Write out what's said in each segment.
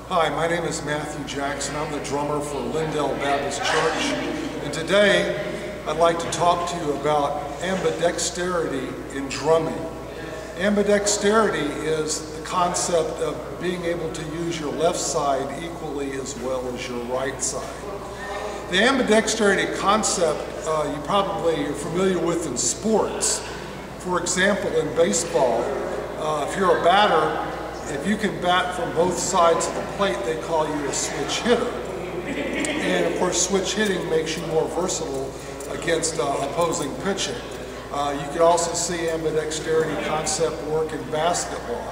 Hi, my name is Matthew Jackson. I'm the drummer for Lindell Baptist Church. And today, I'd like to talk to you about ambidexterity in drumming. Ambidexterity is the concept of being able to use your left side equally as well as your right side. The ambidexterity concept you probably are familiar with in sports. For example, in baseball, if you're a batter, if you can bat from both sides of the plate, they call you a switch hitter. And of course, switch hitting makes you more versatile against opposing pitching. You can also see ambidexterity concept work in basketball.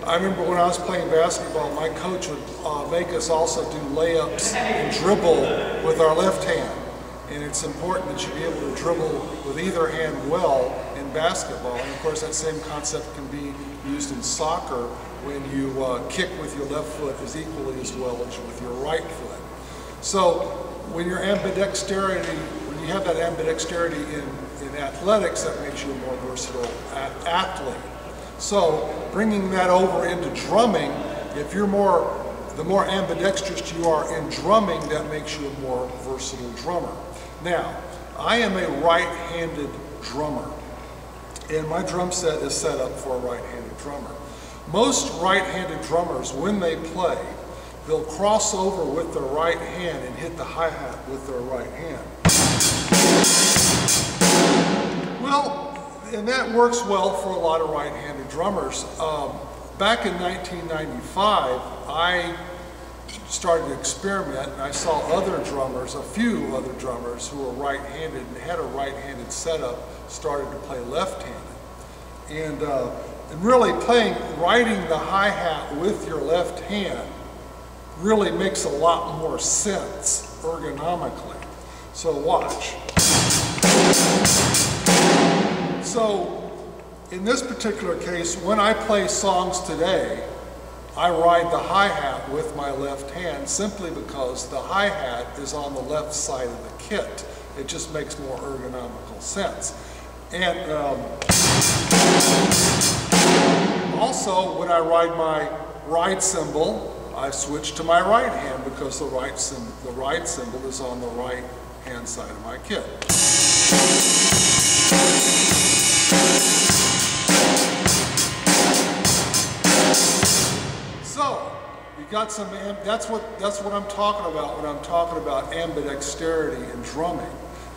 I remember when I was playing basketball, my coach would make us also do layups and dribble with our left hand. And it's important that you be able to dribble with either hand well in basketball. And of course, that same concept can be used in soccer when you kick with your left foot as equally as well as with your right foot. So when you have that ambidexterity in athletics, that makes you a more versatile athlete. So bringing that over into drumming, the more ambidextrous you are in drumming, that makes you a more versatile drummer. Now, I am a right-handed drummer, and my drum set is set up for a right-handed drummer. Most right-handed drummers, when they play, they'll cross over with their right hand and hit the hi-hat with their right hand. Well, and that works well for a lot of right-handed drummers. Back in 1995, I started to experiment, and I saw a few other drummers who were right-handed and had a right-handed setup started to play left-handed. And really riding the hi-hat with your left hand really makes a lot more sense ergonomically. So watch. So in this particular case, when I play songs today, I ride the hi-hat with my left hand simply because the hi-hat is on the left side of the kit. It just makes more ergonomical sense. And also, when I ride my ride cymbal, I switch to my right hand because the ride cymbal is on the right hand side of my kit. So, you got some, that's what I'm talking about when I'm talking about ambidexterity in drumming.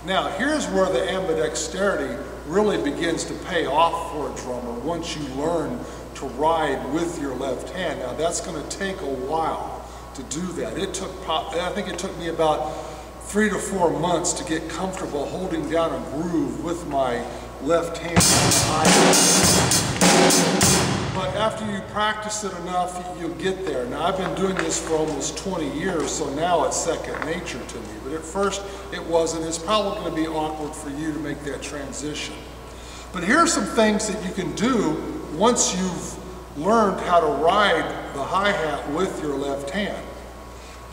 Now, here's where the ambidexterity really begins to pay off for a drummer once you learn to ride with your left hand. Now, that's going to take a while to do that. I think it took me about 3 to 4 months to get comfortable holding down a groove with my left hand. But after you practice it enough, you'll get there. Now, I've been doing this for almost 20 years, so now it's second nature to me. But at first, it wasn't. It's probably going to be awkward for you to make that transition. But here are some things that you can do once you've learned how to ride the hi-hat with your left hand.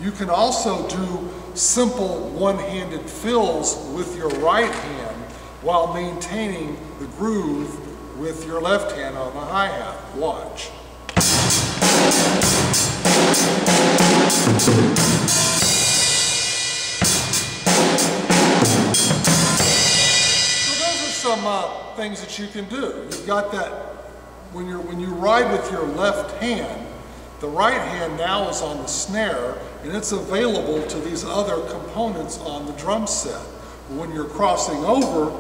You can also do simple one-handed fills with your right hand while maintaining the groove with your left hand on the hi-hat. Watch. So those are some things that you can do. You've got that when you ride with your left hand, the right hand now is on the snare, and it's available to these other components on the drum set. When you're crossing over,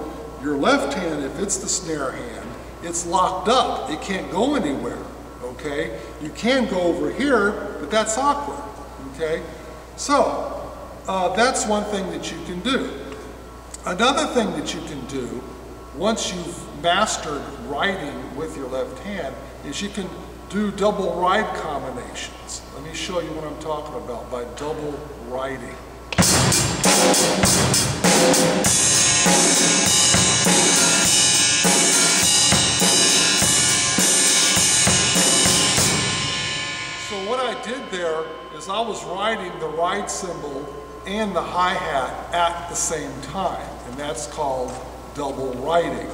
your left hand, if it's the snare hand, it's locked up. It can't go anywhere, okay? You can go over here, but that's awkward, okay? So, that's one thing that you can do. Another thing that you can do, once you've mastered riding with your left hand, is you can do double ride combinations. Let me show you what I'm talking about by double riding. So what I did there is I was riding the ride cymbal and the hi-hat at the same time, and that's called double riding.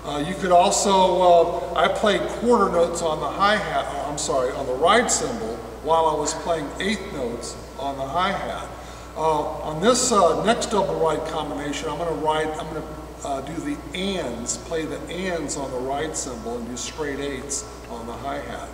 You could also, I played quarter notes on the hi-hat, on the ride cymbal, while I was playing eighth notes on the hi-hat. On this next double ride combination, I'm going to do the ands, play the ands on the ride cymbal and do straight eighths on the hi-hat.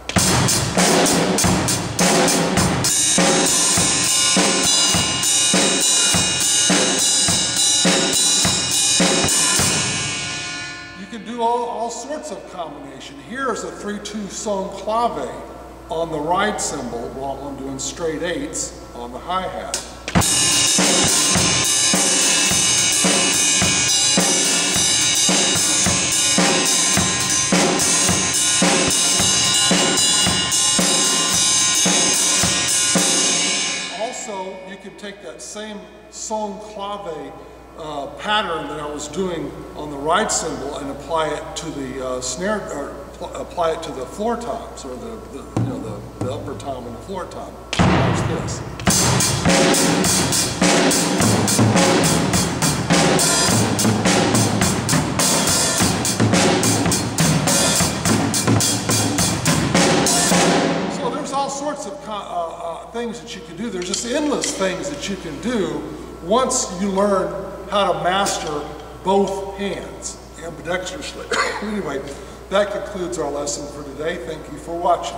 You can do all sorts of combination. Here is a 3/2 son clave on the ride cymbal while I'm doing straight eighths on the hi-hat. Also, you can take that same son clave pattern that I was doing on the ride cymbal and apply it to the snare, or apply it to the floor toms, or the upper tom and the floor tom. Watch this. So there's all sorts of things that you can do. There's just endless things that you can do once you learn how to master both hands ambidextrously. Anyway, that concludes our lesson for today. Thank you for watching.